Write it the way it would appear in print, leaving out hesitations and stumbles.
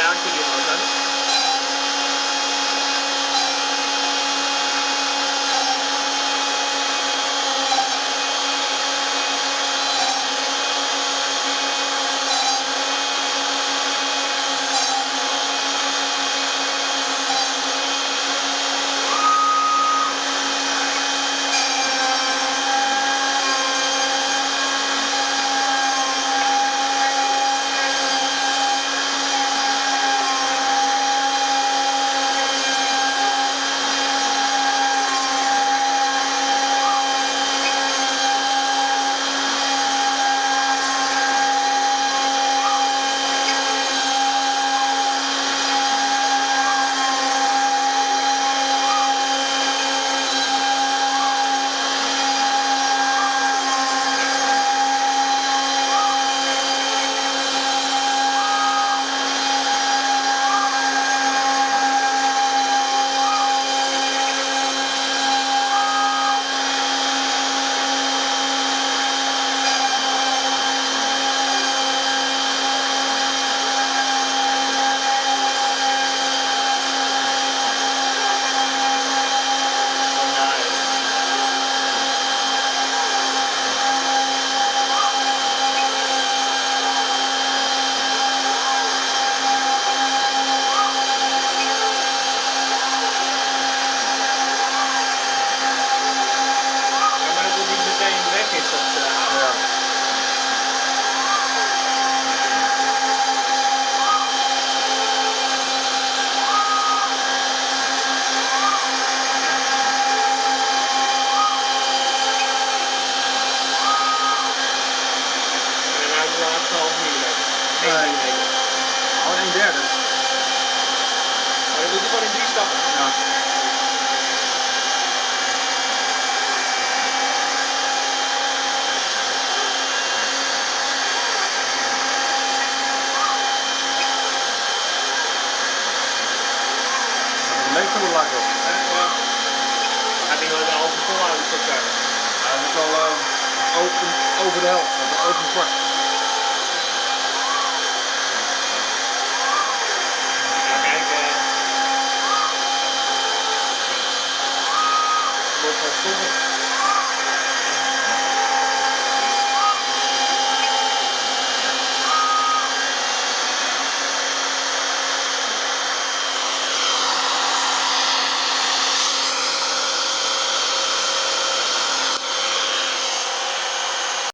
anche di motor. Gewoon een derde. Maar dan doet hij gewoon in 3 stappen. Ja. Dat leek er lang op. Ja. Gaat hij wel een halve volhouden zo ver? Ja, dat is al over de helft, over een kwart. Ja, kijk. Wordt gewoon stoppen.